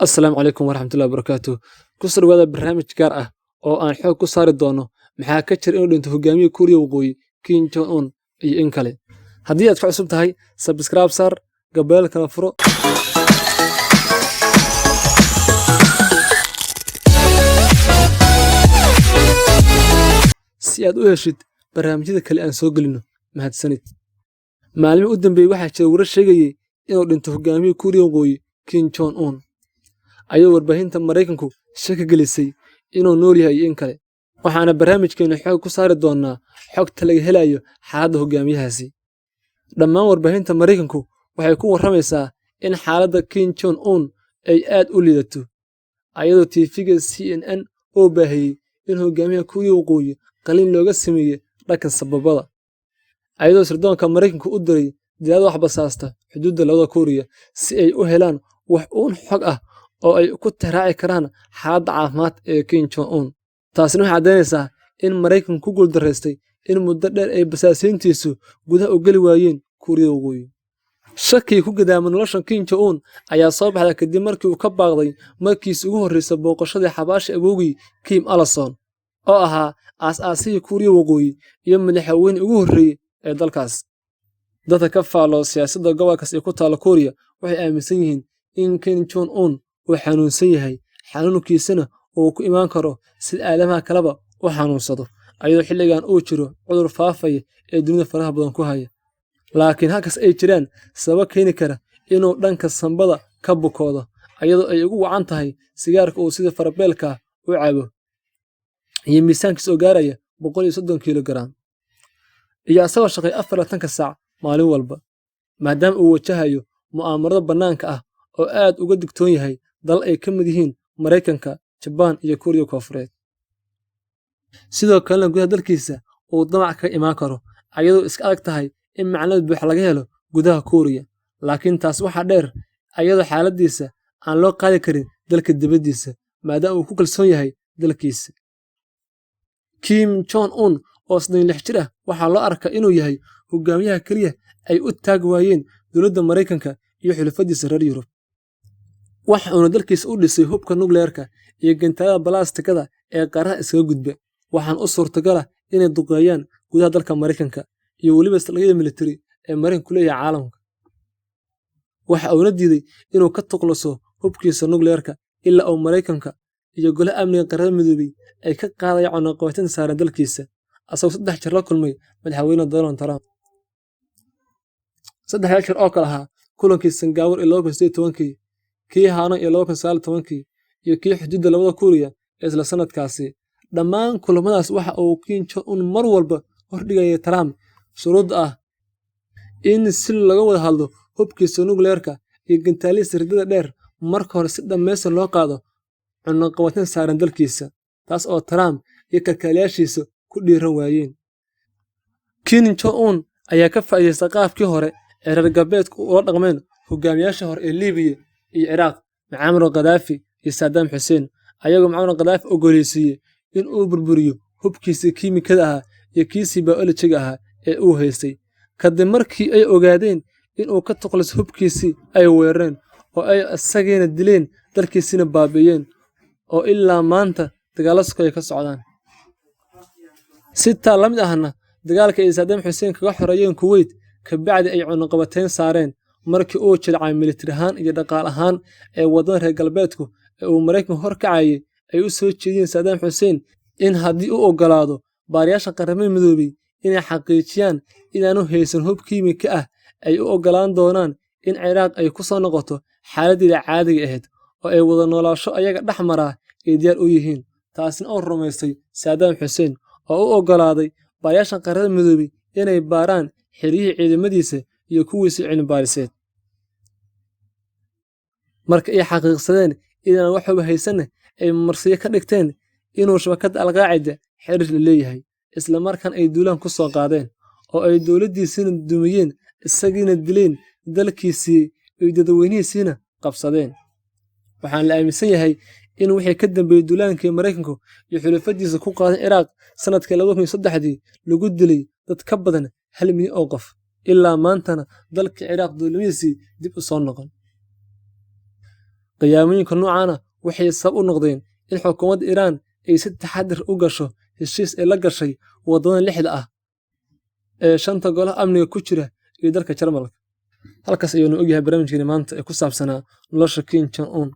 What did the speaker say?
Asalaamu calaykum waraxmatullahi wabarakaatuh. Ku soo dhawaada barnaamij gaar ah oo aan xoog ku saari doono maxaa ka jira inuu dhinto hogaamiye Kuuriya Waqooyi Kim Jong Un iyo in kale. Haddii aad ku cusub tahay, subscribe saar, gabbalka kala furo si aad u heshid barnaamijyada kale aan soo gelino. Mahadsanid. Maalmihii u dambeeyay waxaa jira warar sheegayay inuu dhinto hogaamiye Kuuriya Waqooyi Kim Jong Un, ayuu warbaahinta Mareykanku shaki gelisay inuu nool yahay in kale. Waxaana barnaamijkeena xoog ku saari doonaa xogta laga helayo xaaladda hogaamiyahaasi. Dhammaan warbaahinta Mareykanku waxay ku waramaysaa in xaaladda Kim Jong Un ay aad u liidato, ayadoo TV-ga CNN oo baahiyay in hogaamiyaha Kuuriya Waqooyi qalliin looga sameeyay dhanka sababada, ayadoo sirdoonka Mareykanku u diray diyaarad wax basaasta xuduudda labada Kuuriya si ay u helaan wax uun xog ah oo ay ku tixraaci karaan xaaladda caafimaad ee Kim Jong Un. Taasina waxay caddaynaysaa in Mareykanku ku guuldareystay in muddo dheer ay basaasiintiisu gudaha u geli waayeen Kuuriya Waqooyi. Shakii ku gadaama nolosha Kim Jong Un ayaa soo baxday kadib markii uu ka baaqday markiisii ugu horreysay booqashadii xabaasha awowgii Kim Il-sung oo ahaa aas-aasihii Kuuriya Waqooyi iyo madaxweynihii ugu horreeyay ee dalkaas. Dadka ka faallooda siyaasadda gobolkaas ee ku taalla Kuuriya waxay aaminsan yihiin in Kim Jong Un uu xanuunsan yahay, xanuunkiisana uu ku imaan karo sida aadamaha kaleba u xanuunsado, ayadoo xilligan uu jiro cudur faafaya ee dunida faraha badan ku haya. Laakiin halkaas ay jiraan sabab keeni kara inuu dhanka sambada ka bukoodo, ayadoo ay ugu wacan tahay sigaarka uu sida farabeelka u cabo iyo miisaankiisa oo gaaraya 130 kiilogaraam, iyo asagoo shaqeeya 24 saac maalin walba, maadaama uu wajahayo mu'aamarado bannaanka ah oo aad uga digtoon yahay dalal ay ka mid yihiin Mareykanka, Jabaan iyo Kuuriya Koonfureed. Sidoo kalena gudaha dalkiisa uu damac ka imaan karo, ayadoo iska adag tahay in macluumaad buuxa laga helo gudaha Kuuriya. Laakiin taas waxaa dheer, ayadoo xaaladdiisa aan loo qaadi karin dalka dibaddiisa maadaama uu ku kalsoon yahay dalkiisa. Kim Jong Un oo 76 jir ah waxaa loo arkaa inuu yahay hogaamiyaha keliya ay u taag waayeen dowladda Mareykanka iyo xulafadiisa reer Yurub. Waxa uuna dalkiisa u dhisay hubka nukleerka iyo gantaalada balaastikada ee qaaraha iskaga gudba, waxaana u suurtagala inay duqeeyaan gudaha dalka Mareykanka iyo weliba saldhigyada militari ee Mareykanku leeyahay caalamka. Waxa uuna diiday inuu ka takhaluso hubkiisa nukleerka ilaa uu Mareykanka iyo Golaha Amniga Qaramada Midoobay ay ka qaadayaan cunaqabateynta saaran dalkiisa, asagoo 3 jeer la kulmay madaxweyne Donald Trump. 3 jeer oo kale ahaa kulankii Singapore ee 2018, kii Hanoi ee 2019 iyo kii xuduudda labada Kuuriya ee isla sanadkaasi. Dhammaan kulamadaas waxa uu Kim Jong Un mar walba hordhigayay Trump shuruud ah in si laga wada hadlo hubkiisa nukleerka iyo gantaaladiisa riddada dheer marka hore si dhammaystiran loo qaado cunaqabateynta saaran dalkiisa, taas oo Trump iyo kalkaaliyaashiisa ku dhiiran waayeen. Kim Jong Un ayaa ka faa'iidaystay qaabkii hore ee reer galbeedku ula dhaqmeen hogaamiyaashii hore ee Liibiya iyo Ciraaq, Muammar Gaddafi iyo Saddam Hussein, ayagoo Muammar Gaddafi ogoleysiiyey in uu burburiyo hubkiisii kiimikada ahaa iyo kiisii biolojiga ahaa ee uu haystay. Kadib markii ay ogaadeen in uu ka takhaluso hubkiisii, ay weerareen oo ay isagiina dileen, dalkiisina baabi'iyeen, oo ilaa maanta dagaallo sokeeye ka socdaan. Si taa la mid ahna, dagaalka ay Saddam Hussein kaga xoreeyeen Kuwait kabacdi ay cunaqabateyn saareen markii uu jilcay militari ahaan iyo dhaqaale ahaan ee waddan reer galbeedku ee uu Mareykanku horkacayay ay u soo jeediyeen Saddam Hussein in haddii uu oggolaado baarayaasha Qaramada Midoobay inay xaqiijiyaan inaanu haysan hub kiimika ah, ay u oggolaan doonaan in Ciraaq ay ku soo noqoto xaaladdeeda caadiga ahayd oo ay wada noolaansho ayaga dhex maraa ay diyaar u yihiin. Taasina oo rumaystay Saddam Hussein oo u oggolaaday baarayaasha Qaramada Midoobay inay baaraan xeryihii ciidamadiisa iyo kuwiisii cilmi-baariseed. Marka ay xaqiiqsadeen inaan wax huba haysanna, ay marsiyo ka dhigteen inuu shabakadda Al-Qaacida xiriir la leeyahay, isla markaana ay duulaan ku soo qaadeen oo ay dowladdiisiina dumiyeen, isagiina dileen, dalkiisii iyo dadweynihiisiina qabsadeen. Waxaan la aaminsan yahay in wixii ka dambeeyay duulaankii Mareykanku iyo xulafadiisa ku qaaday Ciraaq sanadkii 2003 lagu dilay dad ka badan 1 milyan oo qof, ilaa maantana dalka Ciraaq dowladdiisii dib u soo noqon. qiyaamooyinka noocaana waxay sabab u noqdeen in xukuumadda Iiraan ay si taxaddar u gasho heshiis ay la gashay waddamada lixda ah ee shanta golaha amniga ku jira iyo dalka Jarmalka. Halkaas ayuu ogyahay barnaamijkeena maanta ee ku saabsanaa nolosha Kim Jong Un.